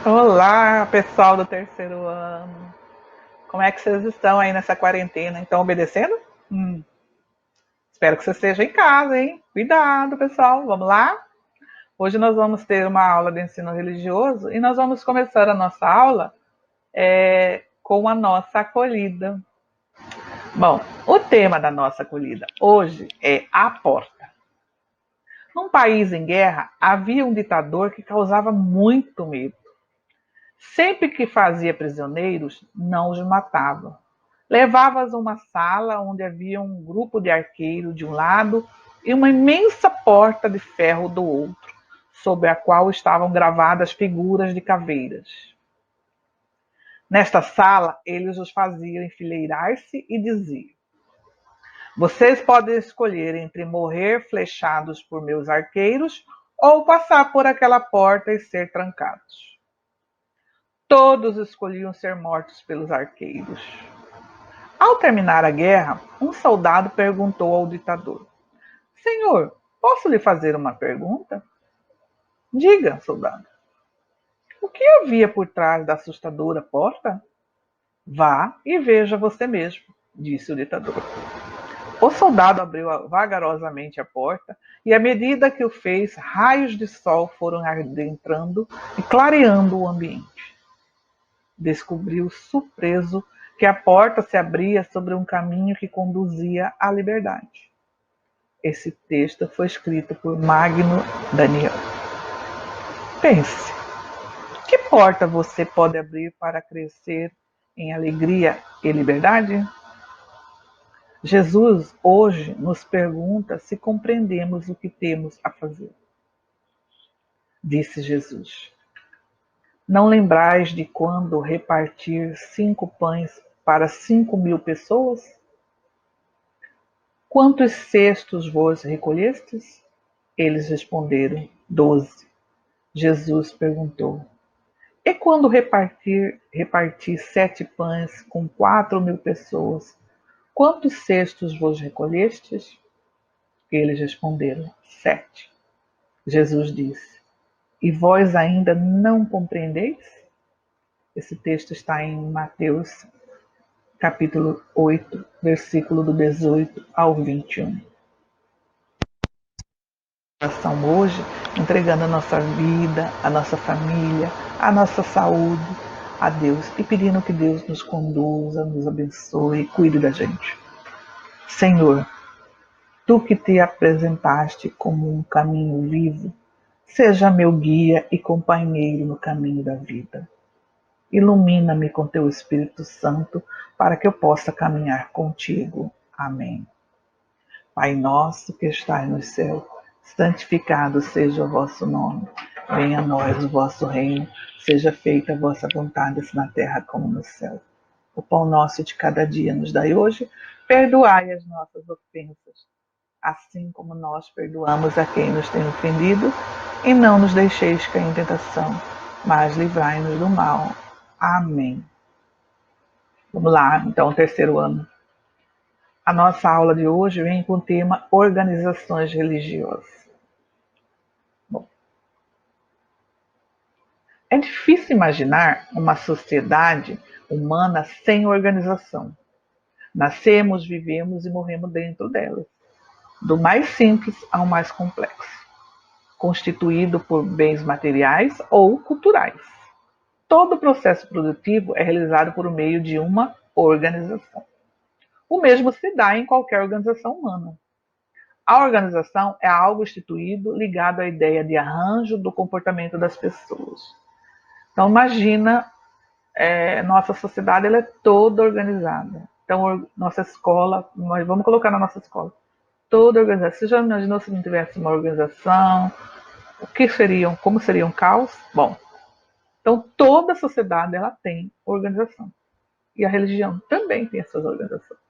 Olá, pessoal do terceiro ano. Como é que vocês estão aí nessa quarentena? Estão obedecendo? Hum, Espero que você esteja em casa, hein? Cuidado, pessoal. Vamos lá? Hoje nós vamos ter uma aula de ensino religioso e nós vamos começar a nossa aula com a nossa acolhida. Bom, o tema da nossa acolhida hoje é a porta. Num país em guerra, havia um ditador que causava muito medo. Sempre que fazia prisioneiros, não os matava. Levava-os a uma sala onde havia um grupo de arqueiros de um lado e uma imensa porta de ferro do outro, sobre a qual estavam gravadas figuras de caveiras. Nesta sala, eles os faziam enfileirar-se e diziam: Vocês podem escolher entre morrer flechados por meus arqueiros ou passar por aquela porta e ser trancados. Todos escolhiam ser mortos pelos arqueiros. Ao terminar a guerra, um soldado perguntou ao ditador: Senhor, posso lhe fazer uma pergunta? Diga, soldado. O que havia por trás da assustadora porta? Vá e veja você mesmo, disse o ditador. O soldado abriu vagarosamente a porta e, à medida que o fez, raios de sol foram adentrando e clareando o ambiente. Descobriu surpreso que a porta se abria sobre um caminho que conduzia à liberdade. Esse texto foi escrito por Magno Daniel. Pense, que porta você pode abrir para crescer em alegria e liberdade? Jesus hoje nos pergunta se compreendemos o que temos a fazer. Disse Jesus: Não lembrais de quando repartir 5 pães para 5.000 pessoas? Quantos cestos vos recolhestes? Eles responderam: 12. Jesus perguntou: E quando reparti 7 pães com 4.000 pessoas, quantos cestos vos recolhestes? Eles responderam: 7. Jesus disse: E vós ainda não compreendeis? Esse texto está em Mateus, capítulo 8, versículo do 18 ao 21. Oração hoje, entregando a nossa vida, a nossa família, a nossa saúde a Deus e pedindo que Deus nos conduza, nos abençoe e cuide da gente. Senhor, tu que te apresentaste como um caminho vivo, seja meu guia e companheiro no caminho da vida. Ilumina-me com teu Espírito Santo para que eu possa caminhar contigo. Amém. Pai nosso que estais no céu, santificado seja o vosso nome. Venha a nós o vosso reino, seja feita a vossa vontade, assim na terra como no céu. O pão nosso de cada dia nos dai hoje, perdoai as nossas ofensas, assim como nós perdoamos a quem nos tem ofendido, e não nos deixeis cair em tentação, mas livrai-nos do mal. Amém. Vamos lá, então, terceiro ano. A nossa aula de hoje vem com o tema organizações religiosas. Bom, é difícil imaginar uma sociedade humana sem organização. Nascemos, vivemos e morremos dentro dela, do mais simples ao mais complexo, constituído por bens materiais ou culturais. Todo processo produtivo é realizado por meio de uma organização. O mesmo se dá em qualquer organização humana. A organização é algo instituído ligado à ideia de arranjo do comportamento das pessoas. Então, imagina, nossa sociedade ela é toda organizada. Então, nossa escola, nós vamos colocar na nossa escola, toda organizada. Você já imaginou se não tivesse uma organização? O que seriam, como seria um caos? Bom, então toda a sociedade ela tem organização. E a religião também tem as suas organizações.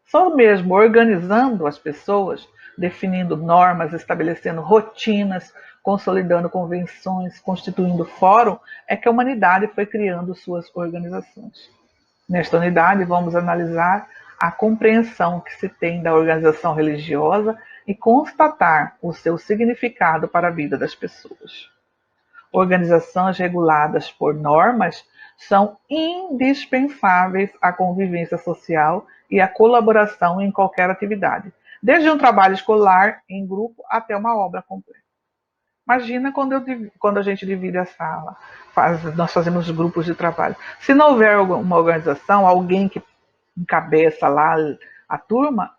Só mesmo organizando as pessoas, definindo normas, estabelecendo rotinas, consolidando convenções, constituindo fórum, é que a humanidade foi criando suas organizações. Nesta unidade, vamos analisar a compreensão que se tem da organização religiosa e constatar o seu significado para a vida das pessoas. organizações reguladas por normas são indispensáveis à convivência social e à colaboração em qualquer atividade, desde um trabalho escolar em grupo até uma obra completa. Imagina quando a gente divide a sala, nós fazemos grupos de trabalho. Se não houver uma organização, alguém que encabeça lá a turma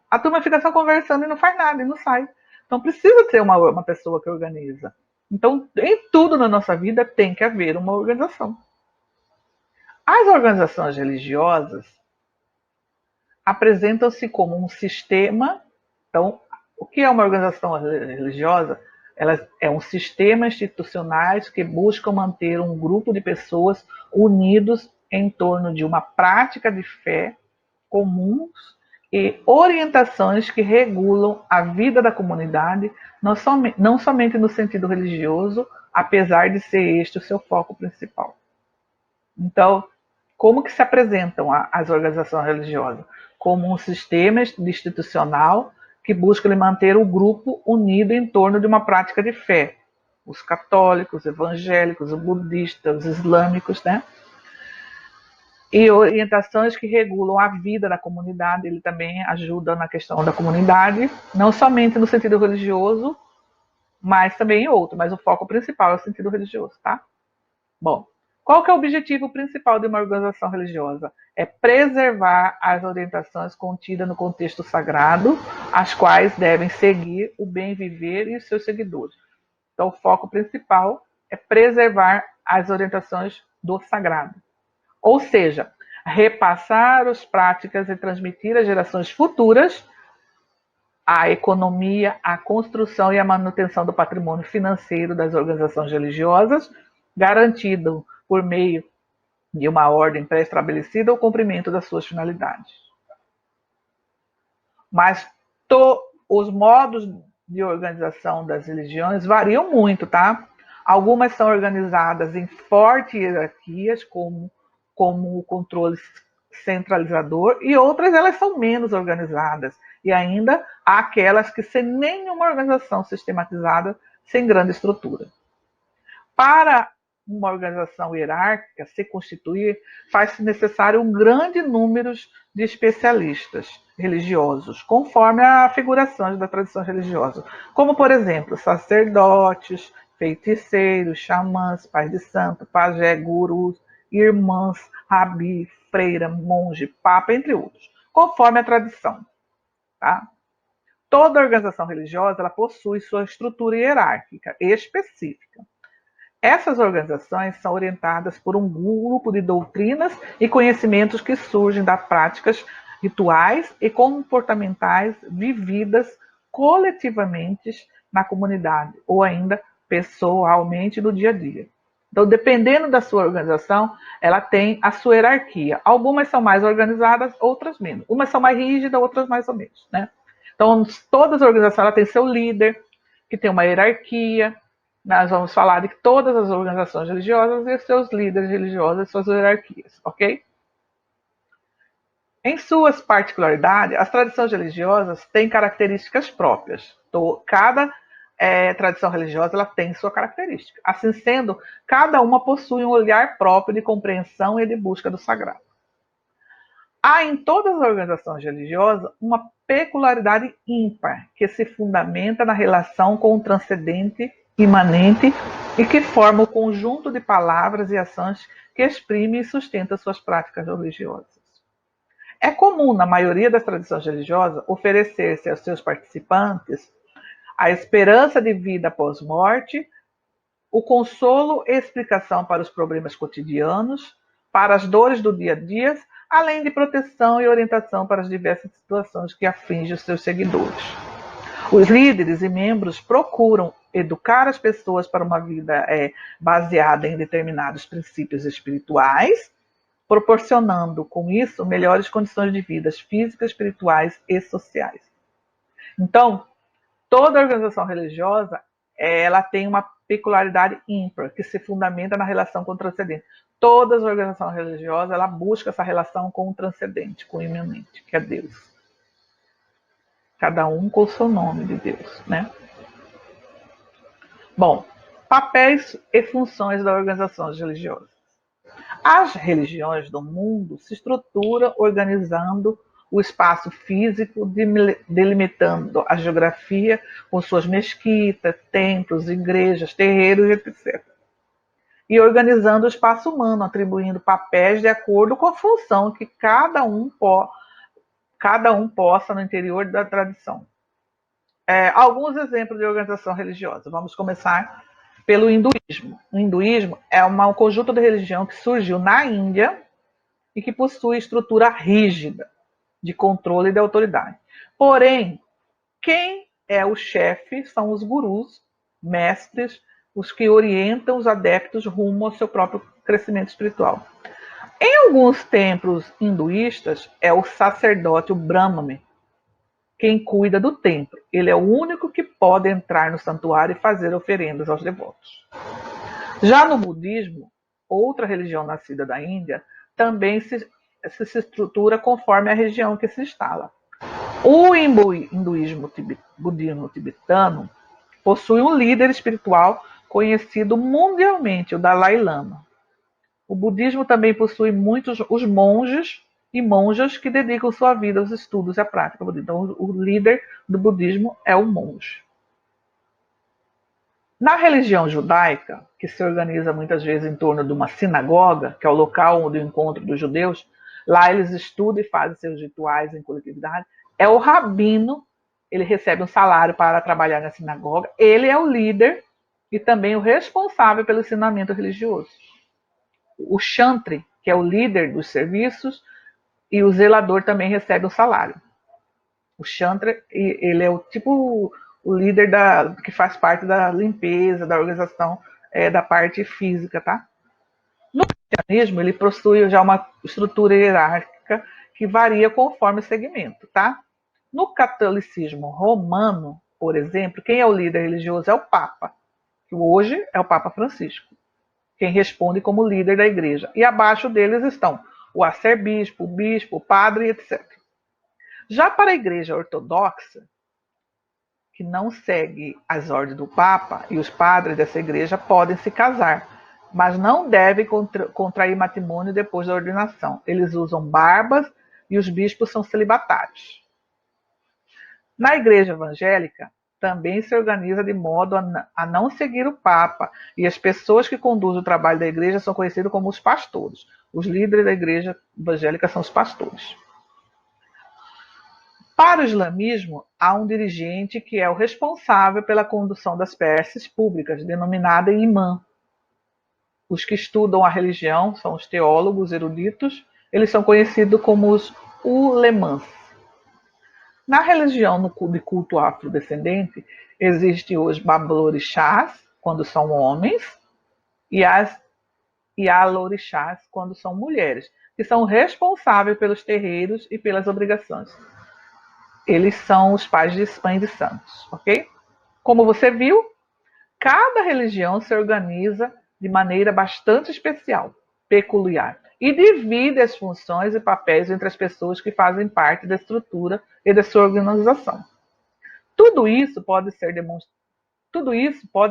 fica só conversando e não faz nada, e não sai. Então precisa ter uma pessoa que organiza. Então, em tudo na nossa vida tem que haver uma organização. As organizações religiosas apresentam-se como um sistema. Então, o que é uma organização religiosa? Ela é um sistema institucional que busca manter um grupo de pessoas unidos em torno de uma prática de fé comuns e orientações que regulam a vida da comunidade, não somente no sentido religioso, apesar de ser este o seu foco principal. Então, como que se apresentam as organizações religiosas? Como um sistema institucional que busca manter o grupo unido em torno de uma prática de fé. Os católicos, evangélicos, os budistas, os islâmicos, né? E orientações que regulam a vida da comunidade. Ele também ajuda na questão da comunidade, não somente no sentido religioso, mas também em outro, mas o foco principal é o sentido religioso, tá? Bom, qual que é o objetivo principal de uma organização religiosa? É preservar as orientações contidas no contexto sagrado, as quais devem seguir o bem viver e os seus seguidores. Então, o foco principal é preservar as orientações do sagrado. Ou seja, repassar as práticas e transmitir às gerações futuras a economia, a construção e a manutenção do patrimônio financeiro das organizações religiosas, garantido por meio de uma ordem pré-estabelecida o cumprimento das suas finalidades. Mas os modos de organização das religiões variam muito, tá? Algumas são organizadas em fortes hierarquias, como o controle centralizador, e outras elas são menos organizadas. E ainda há aquelas que sem nenhuma organização sistematizada, sem grande estrutura. Para uma organização hierárquica se constituir, faz-se necessário um grande número de especialistas religiosos, conforme a figuração da tradição religiosa, como, por exemplo, sacerdotes, feiticeiros, xamãs, pais de santo, pajé, gurus, irmãs, rabi, freira, monge, papa, entre outros, conforme a tradição. Tá? Toda organização religiosa ela possui sua estrutura hierárquica específica. Essas organizações são orientadas por um grupo de doutrinas e conhecimentos que surgem das práticas rituais e comportamentais vividas coletivamente na comunidade ou ainda pessoalmente no dia a dia. Então, dependendo da sua organização, ela tem a sua hierarquia. Algumas são mais organizadas, outras menos. Umas são mais rígidas, outras mais ou menos, né? Então, todas as organizações ela tem seu líder, que tem uma hierarquia. Nós vamos falar de todas as organizações religiosas e seus líderes religiosos, suas hierarquias, ok? Em suas particularidades, as tradições religiosas têm características próprias. Cada tradição religiosa ela tem sua característica. Assim sendo, cada uma possui um olhar próprio de compreensão e de busca do sagrado. Há em todas as organizações religiosas uma peculiaridade ímpar que se fundamenta na relação com o transcendente imanente e que forma o conjunto de palavras e ações que exprime e sustenta suas práticas religiosas. É comum, na maioria das tradições religiosas, oferecer-se aos seus participantes a esperança de vida após morte, o consolo e explicação para os problemas cotidianos, para as dores do dia a dia, além de proteção e orientação para as diversas situações que afligem os seus seguidores. Os líderes e membros procuram educar as pessoas para uma vida baseada em determinados princípios espirituais, proporcionando com isso melhores condições de vida físicas, espirituais e sociais. Então, toda organização religiosa ela tem uma peculiaridade ímpar que se fundamenta na relação com o transcendente. Todas as organizações religiosas ela busca essa relação com o transcendente, com o imanente, que é Deus. Cada um com o seu nome de Deus, né? Bom, Papéis e funções das organizações religiosas. As religiões do mundo se estruturam organizando o espaço físico, delimitando a geografia com suas mesquitas, templos, igrejas, terreiros, etc. E organizando o espaço humano, atribuindo papéis de acordo com a função que cada um possa no interior da tradição. Alguns exemplos de organização religiosa. Vamos começar pelo hinduísmo. O hinduísmo é um conjunto de religião que surgiu na Índia e que possui estrutura rígida de controle e de autoridade. Porém, quem é o chefe são os gurus, mestres, os que orientam os adeptos rumo ao seu próprio crescimento espiritual. Em alguns templos hinduístas, é o sacerdote, o Brahmane, quem cuida do templo. Ele é o único que pode entrar no santuário e fazer oferendas aos devotos. Já no budismo, outra religião nascida da Índia, também se estrutura conforme a região que se instala. O budismo tibetano possui um líder espiritual conhecido mundialmente, o Dalai Lama. O budismo também possui muitos os monges e monjas que dedicam sua vida aos estudos e à prática budista. Então, o líder do budismo é o monge. Na religião judaica, que se organiza muitas vezes em torno de uma sinagoga, que é o local do encontro dos judeus, lá eles estudam e fazem seus rituais em coletividade, é o rabino, ele recebe um salário para trabalhar na sinagoga, ele é o líder e também o responsável pelo ensinamento religioso. O chantri, que é o líder dos serviços, e o zelador também recebe um salário. O chantri, ele é o líder que faz parte da limpeza, da organização da parte física, tá? No cristianismo, ele possui já uma estrutura hierárquica que varia conforme o segmento, tá? No catolicismo romano, por exemplo, quem é o líder religioso é o Papa, que hoje é o Papa Francisco, quem responde como líder da igreja. E abaixo deles estão o arcebispo, o bispo, o padre, etc. Já para a igreja ortodoxa, que não segue as ordens do Papa, e os padres dessa igreja podem se casar, mas não devem contrair matrimônio depois da ordenação. Eles usam barbas e os bispos são celibatários. Na igreja evangélica, também se organiza de modo a não seguir o Papa, e as pessoas que conduzem o trabalho da igreja são conhecidas como os pastores. Os líderes da igreja evangélica são os pastores. Para o islamismo, há um dirigente que é o responsável pela condução das preces públicas, denominada imã. Os que estudam a religião são os teólogos eruditos, eles são conhecidos como os ulemãs. Na religião de culto afrodescendente, existem os babalorixás, quando são homens, e as yalorixás, quando são mulheres, que são responsáveis pelos terreiros e pelas obrigações. Eles são os pais de pães e santos, ok? Como você viu, cada religião se organiza de maneira bastante especial, peculiar, e divide as funções e papéis entre as pessoas que fazem parte da estrutura e da sua organização. Tudo isso pode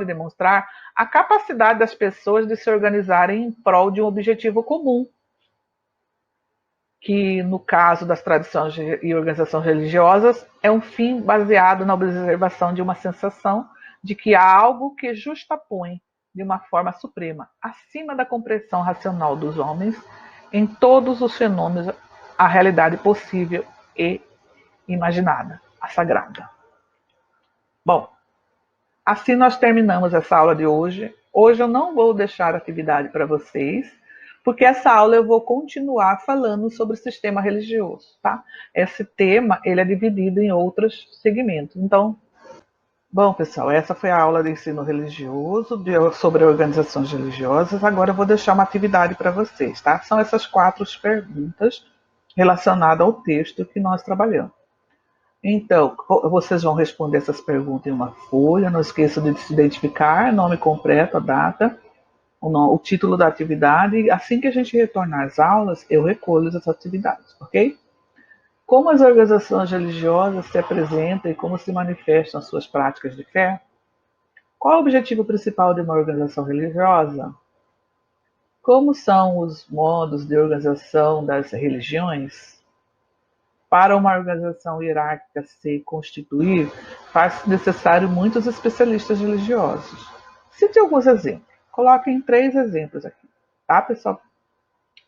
demonstrar a capacidade das pessoas de se organizarem em prol de um objetivo comum, que no caso das tradições e organizações religiosas é um fim baseado na observação de uma sensação de que há algo que justapõe de uma forma suprema, acima da compreensão racional dos homens, em todos os fenômenos, a realidade possível e imaginada, a sagrada. Bom, assim nós terminamos essa aula de hoje. Hoje eu não vou deixar atividade para vocês, porque essa aula eu vou continuar falando sobre o sistema religioso, tá? Esse tema, ele é dividido em outros segmentos. Então, bom, pessoal, essa foi a aula de ensino religioso, sobre organizações religiosas. Agora eu vou deixar uma atividade para vocês, tá? São essas 4 perguntas relacionadas ao texto que nós trabalhamos. Então, vocês vão responder essas perguntas em uma folha. Não esqueçam de se identificar, nome completo, a data, o título da atividade. Assim que a gente retornar às aulas, eu recolho essas atividades, ok? Como as organizações religiosas se apresentam e como se manifestam as suas práticas de fé? Qual o objetivo principal de uma organização religiosa? Como são os modos de organização das religiões? Para uma organização hierárquica se constituir, faz-se necessário muitos especialistas religiosos. Cite alguns exemplos. Coloquem 3 exemplos aqui, tá, pessoal?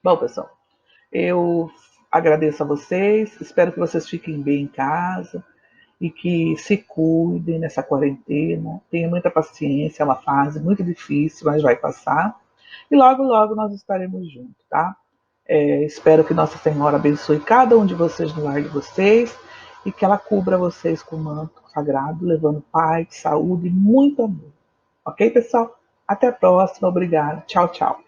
Bom, pessoal, eu agradeço a vocês, espero que vocês fiquem bem em casa e que se cuidem nessa quarentena. Tenham muita paciência, é uma fase muito difícil, mas vai passar. E logo, logo nós estaremos juntos, tá? Espero que Nossa Senhora abençoe cada um de vocês no lar de vocês e que ela cubra vocês com o manto sagrado, levando paz, saúde e muito amor. Ok, pessoal? Até a próxima. Obrigada. Tchau, tchau.